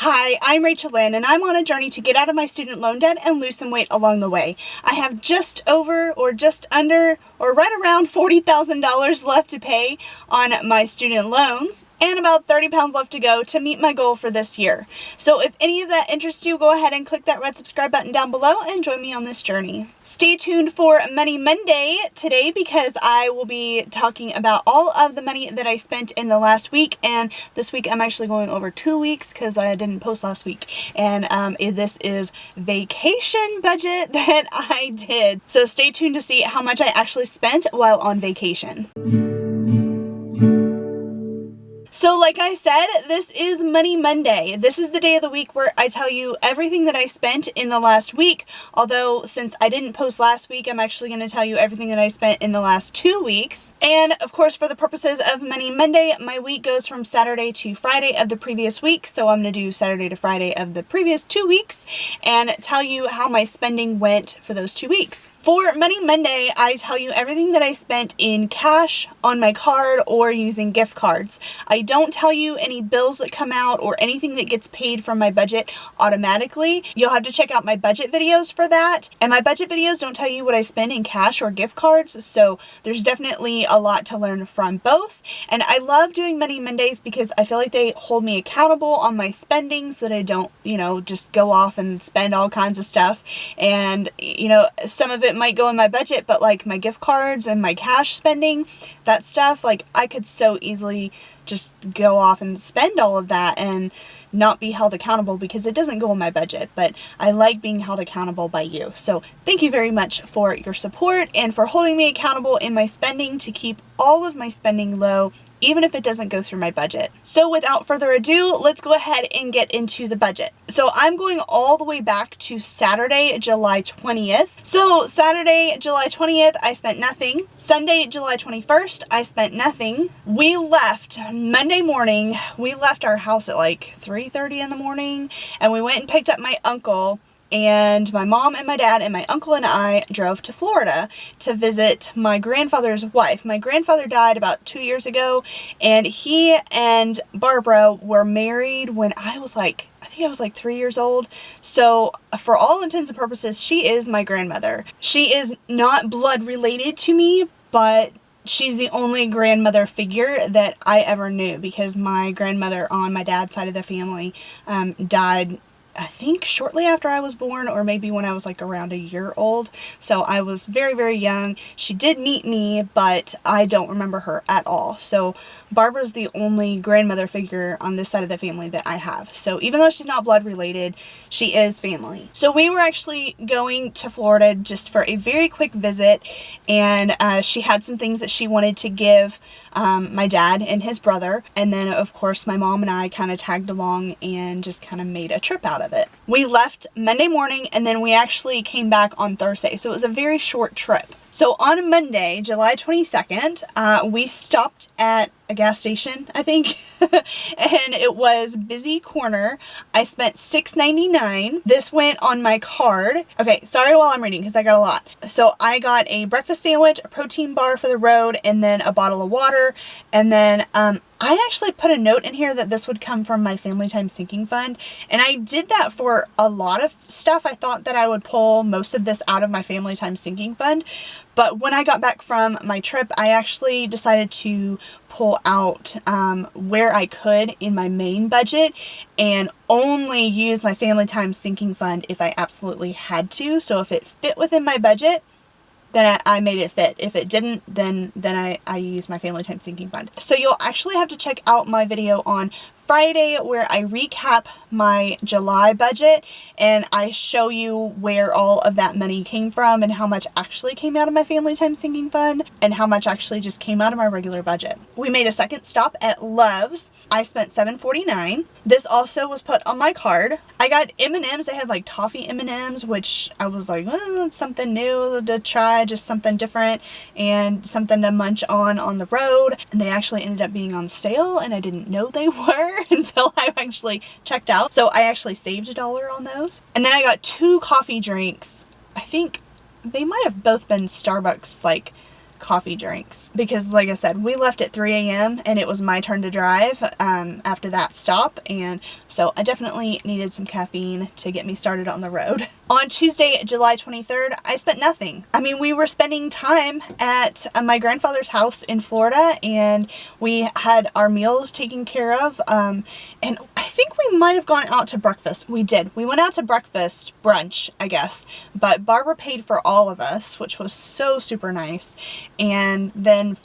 Hi, I'm Rachel Lynn, and I'm on a journey to get out of my student loan debt and lose some weight along the way. I have just over or just under or right around $40,000 left to pay on my student loans and about 30 pounds left to go to meet my goal for this year. So if any of that interests you, go ahead and click that red subscribe button down below and join me on this journey. Stay tuned for Money Monday today because I will be talking about all of the money that I spent in the last week, and this week I'm actually going over 2 weeks because I didn't post last week, and this is vacation budget that I did. So stay tuned to see how much I actually spent while on vacation. So like I said, this is Money Monday. This is the day of the week where I tell you everything that I spent in the last week. Although since I didn't post last week, I'm actually going to tell you everything that I spent in the last 2 weeks. And of course, for the purposes of Money Monday, my week goes from Saturday to Friday of the previous week. So I'm going to do Saturday to Friday of the previous 2 weeks and tell you how my spending went for those 2 weeks. For Money Monday, I tell you everything that I spent in cash, on my card, or using gift cards. I don't tell you any bills that come out or anything that gets paid from my budget automatically. You'll have to check out my budget videos for that. And my budget videos don't tell you what I spend in cash or gift cards, so there's definitely a lot to learn from both. And I love doing Money Mondays because I feel like they hold me accountable on my spending so that I don't, just go off and spend all kinds of stuff. And, some of it might go in my budget, but like my gift cards and my cash spending, that stuff, like I could so easily just go off and spend all of that and not be held accountable because it doesn't go in my budget. But I like being held accountable by you. So thank you very much for your support and for holding me accountable in my spending to keep all of my spending low, even if it doesn't go through my budget. So without further ado, let's go ahead and get into the budget. So I'm going all the way back to Saturday, July 20th. So Saturday, July 20th, I spent nothing. Sunday, July 21st, I spent nothing. We left Monday morning. We left our house at like 3:30 in the morning, and we went and picked up my uncle. And my mom and my dad and my uncle and I drove to Florida to visit my grandfather's wife. My grandfather died about 2 years ago, and he and Barbara were married when I was like 3 years old. So for all intents and purposes, she is my grandmother. She is not blood related to me, but she's the only grandmother figure that I ever knew because my grandmother on my dad's side of the family died, I think shortly after I was born, or maybe when I was like around a year old. So I was very, very young. She did meet me, but I don't remember her at all. So Barbara's the only grandmother figure on this side of the family that I have. So even though she's not blood related, she is family. So we were actually going to Florida just for a very quick visit, and she had some things that she wanted to give my dad and his brother. And then of course my mom and I kind of tagged along and just kind of made a trip out of it. We left Monday morning and then we actually came back on Thursday. So it was a very short trip. So on Monday, July 22nd, we stopped at a gas station, I think, and it was Busy Corner. I spent $6.99. This went on my card. Okay, sorry while I'm reading because I got a lot. So I got a breakfast sandwich, a protein bar for the road, and then a bottle of water. And then I actually put a note in here that this would come from my Family Time Sinking Fund, and I did that for a lot of stuff. I thought that I would pull most of this out of my Family Time Sinking Fund, but when I got back from my trip, I actually decided to pull out where I could in my main budget and only use my Family Time Sinking Fund if I absolutely had to. So if it fit within my budget, then I made it fit. If it didn't, then I used my Family Time Sinking Fund. So you'll actually have to check out my video on Friday where I recap my July budget and I show you where all of that money came from and how much actually came out of my Family Time Sinking Fund and how much actually just came out of my regular budget. We made a second stop at Love's. I spent $7.49. This also was put on my card. I got M&Ms. They had like toffee M&Ms, which I was like, oh, it's something new to try, just something different and something to munch on the road. And they actually ended up being on sale and I didn't know they were until I actually checked out. So I actually saved $1 on those. And then I got 2 coffee drinks. I think they might have both been Starbucks like coffee drinks because, like I said, we left at 3 a.m. and it was my turn to drive after that stop, and so I definitely needed some caffeine to get me started on the road. On Tuesday, July 23rd, I spent nothing. I mean, we were spending time at my grandfather's house in Florida, and we had our meals taken care of, and I think we might have gone out to breakfast. We did. We went out to breakfast, brunch, I guess, but Barbara paid for all of us, which was so super nice. And then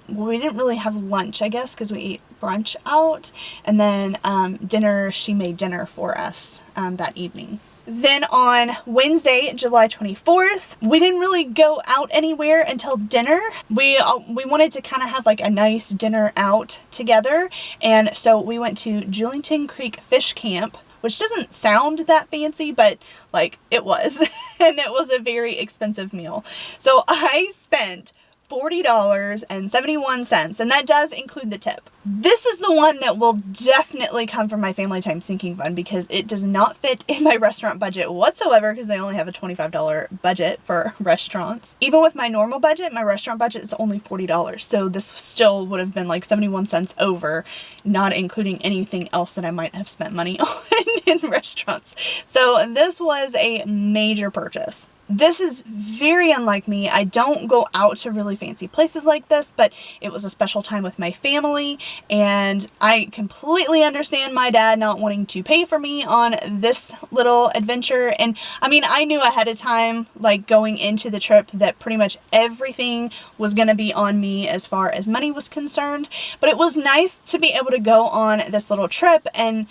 we didn't really have lunch, I guess, because we ate brunch out, and then dinner, she made dinner for us that evening. Then on Wednesday, July 24th, we didn't really go out anywhere until dinner. We wanted to kind of have like a nice dinner out together, and so we went to Julington Creek Fish Camp, which doesn't sound that fancy, but like it was, and it was a very expensive meal. So I spent $40.71, and that does include the tip. This is the one that will definitely come from my family time sinking fund because it does not fit in my restaurant budget whatsoever because I only have a $25 budget for restaurants. Even with my normal budget, my restaurant budget is only $40, so this still would have been like 71 cents over, not including anything else that I might have spent money on in restaurants. So this was a major purchase. This is very unlike me. I don't go out to really fancy places like this, but it was a special time with my family, and I completely understand my dad not wanting to pay for me on this little adventure. And I mean, I knew ahead of time, like going into the trip, that pretty much everything was going to be on me as far as money was concerned, but it was nice to be able to go on this little trip and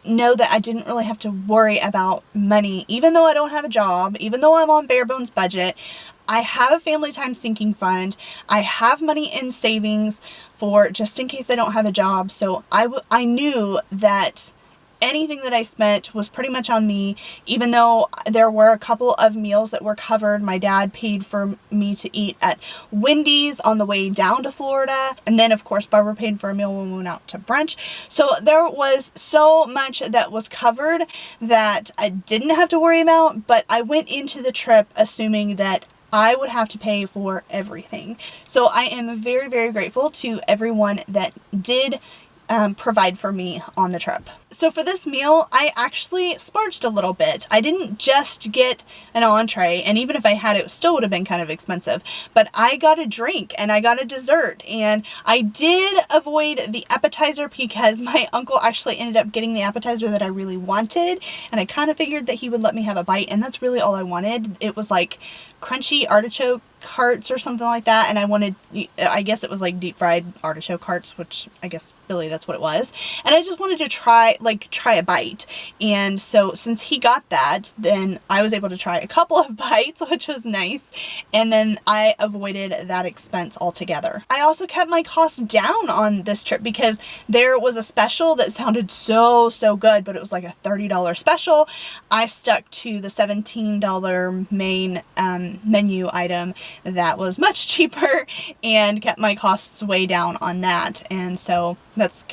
know that I didn't really have to worry about money. Even though I don't have a job, even though I'm on bare bones budget, I have a family time sinking fund. I have money in savings for just in case I don't have a job. So I knew that anything that I spent was pretty much on me, even though there were a couple of meals that were covered. My dad paid for me to eat at Wendy's on the way down to Florida. And then, of course, Barbara paid for a meal when we went out to brunch. So there was so much that was covered that I didn't have to worry about. But I went into the trip assuming that I would have to pay for everything. So I am very, very grateful to everyone that did provide for me on the trip. So for this meal, I actually splurged a little bit. I didn't just get an entree, and even if I had it still would have been kind of expensive, but I got a drink and I got a dessert, and I did avoid the appetizer because my uncle actually ended up getting the appetizer that I really wanted, and I kind of figured that he would let me have a bite, and that's really all I wanted. It was like crunchy artichoke hearts or something like that, and I guess it was like deep fried artichoke hearts, which I guess really that's what it was, and I just wanted to try a bite. And so since he got that, then I was able to try a couple of bites, which was nice, and then I avoided that expense altogether. I also kept my costs down on this trip because there was a special that sounded so good, but it was like a $30 special. I stuck to the $17 main menu item that was much cheaper and kept my costs way down on that. And so that's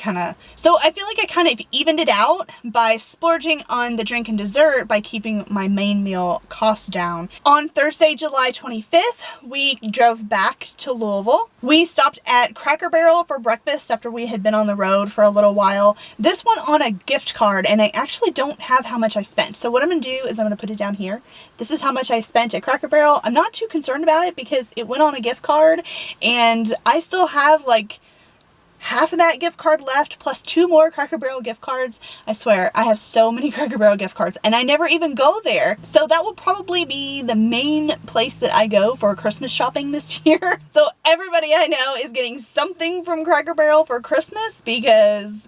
so I feel like I kind of evened it out by splurging on the drink and dessert by keeping my main meal costs down. On Thursday, July 25th, we drove back to Louisville. We stopped at Cracker Barrel for breakfast after we had been on the road for a little while. This one on a gift card, and I actually don't have how much I spent. So what I'm going to do is I'm going to put it down here. This is how much I spent at Cracker Barrel. I'm not too concerned about it because it went on a gift card, and I still have like half of that gift card left, plus 2 more Cracker Barrel gift cards. I swear, I have so many Cracker Barrel gift cards, and I never even go there. So that will probably be the main place that I go for Christmas shopping this year. So everybody I know is getting something from Cracker Barrel for Christmas because,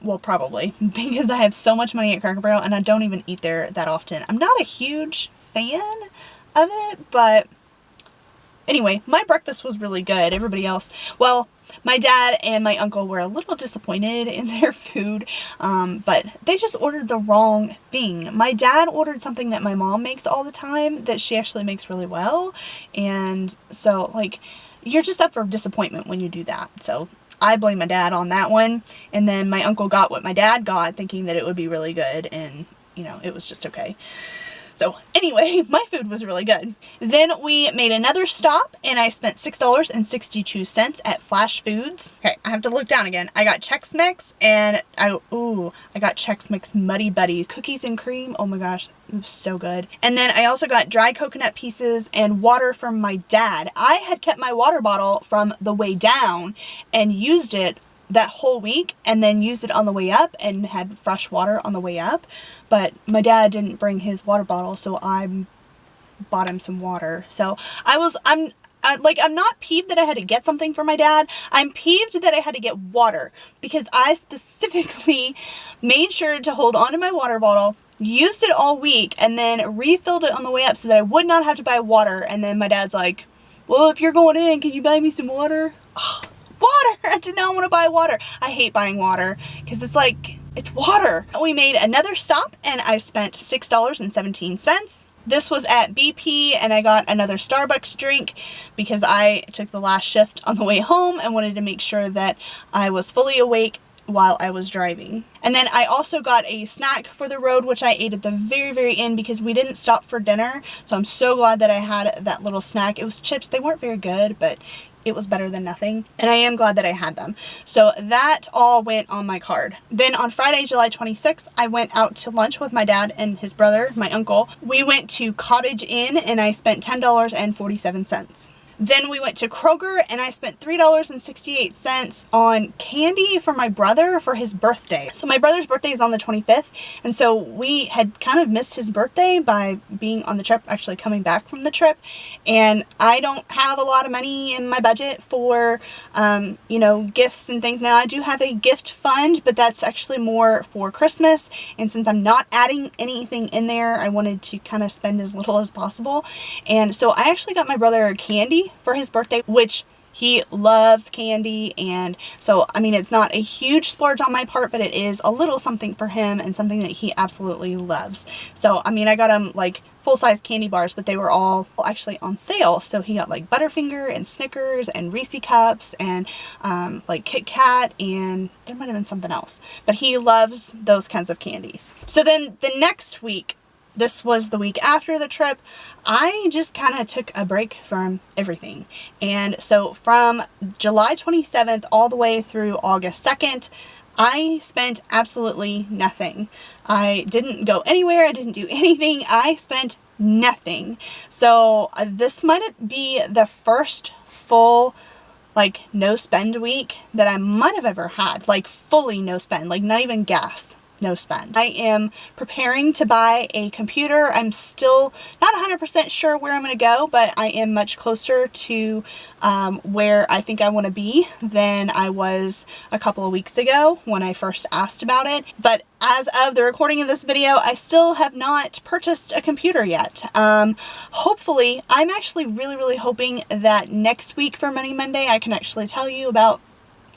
well, probably, because I have so much money at Cracker Barrel, and I don't even eat there that often. I'm not a huge fan of it, but anyway, my breakfast was really good. Everybody else, well, my dad and my uncle were a little disappointed in their food, but they just ordered the wrong thing. My dad ordered something that my mom makes all the time that she actually makes really well, and so, like, you're just up for disappointment when you do that. So I blame my dad on that one, and then my uncle got what my dad got thinking that it would be really good, and, you know, it was just okay. So anyway, my food was really good. Then we made another stop and I spent $6.62 at Flash Foods. Okay, I have to look down again. I got Chex Mix and I got Chex Mix Muddy Buddies. Cookies and cream. Oh my gosh, it was so good. And then I also got dried coconut pieces and water from my dad. I had kept my water bottle from the way down and used it that whole week and then used it on the way up and had fresh water on the way up, but my dad didn't bring his water bottle, so I bought him some water. So I'm not peeved that I had to get something for my dad. I'm peeved that I had to get water because I specifically made sure to hold on to my water bottle, used it all week, and then refilled it on the way up so that I would not have to buy water. And then my dad's like, well, if you're going in, can you buy me some water? Ugh, water! I did not want to buy water. I hate buying water because it's like, it's water. We made another stop and I spent $6.17. This was at BP and I got another Starbucks drink because I took the last shift on the way home and wanted to make sure that I was fully awake while I was driving. And then I also got a snack for the road, which I ate at the very, very end because we didn't stop for dinner. So I'm so glad that I had that little snack. It was chips. They weren't very good, but it was better than nothing. And I am glad that I had them. So that all went on my card. Then on Friday, July 26th, I went out to lunch with my dad and his brother, my uncle. We went to Cottage Inn and I spent $10.47. Then we went to Kroger and I spent $3.68 on candy for my brother for his birthday. So my brother's birthday is on the 25th. And so we had kind of missed his birthday by being on the trip, actually coming back from the trip. And I don't have a lot of money in my budget for, you know, gifts and things. Now I do have a gift fund, but that's actually more for Christmas. And since I'm not adding anything in there, I wanted to kind of spend as little as possible. And so I actually got my brother candy for his birthday, which he loves candy. And so, I mean, it's not a huge splurge on my part, but it is a little something for him and something that he absolutely loves. So, I mean, I got him like full-size candy bars, but they were all actually on sale. So he got like Butterfinger and Snickers and Reese Cups and like Kit Kat, and there might have been something else, but he loves those kinds of candies. So then the next week, this was the week after the trip, I just kind of took a break from everything. And so from July 27th all the way through August 2nd, I spent absolutely nothing. I didn't go anywhere. I didn't do anything. I spent nothing. So this might be the first full like no spend week that I might have ever had. Like fully no spend, like not even gas. No spend. I am preparing to buy a computer. I'm still not 100% sure where I'm going to go, but I am much closer to where I think I want to be than I was a couple of weeks ago when I first asked about it. But as of the recording of this video, I still have not purchased a computer yet. Hopefully, I'm actually really hoping that next week for Money Monday, I can actually tell you about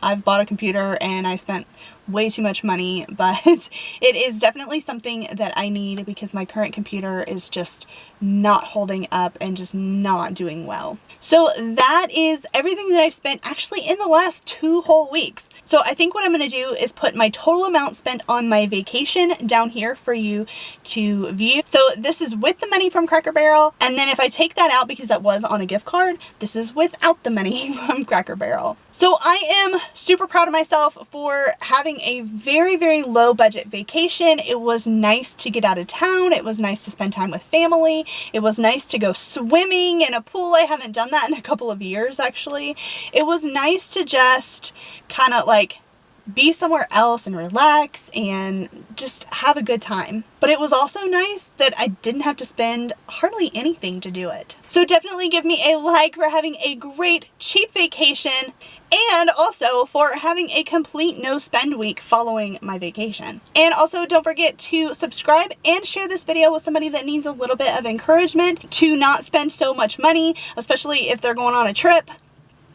I've bought a computer and I spent way too much money, but it is definitely something that I need because my current computer is just not holding up and just not doing well. So that is everything that I've spent actually in the last 2 whole weeks. So I think what I'm going to do is put my total amount spent on my vacation down here for you to view. So this is with the money from Cracker Barrel, and then if I take that out because that was on a gift card, this is without the money from Cracker Barrel. So I am super proud of myself for having a very low budget vacation. It was nice to get out of town. It was nice to spend time with family. It was nice to go swimming in a pool. I haven't done that in a couple of years actually. It was nice to just kind of like be somewhere else and relax and just have a good time. But it was also nice that I didn't have to spend hardly anything to do it. So definitely give me a like for having a great cheap vacation and also for having a complete no spend week following my vacation. And also don't forget to subscribe and share this video with somebody that needs a little bit of encouragement to not spend so much money, especially if they're going on a trip.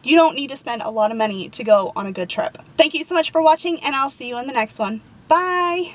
You don't need to spend a lot of money to go on a good trip. Thank you so much for watching, and I'll see you in the next one. Bye!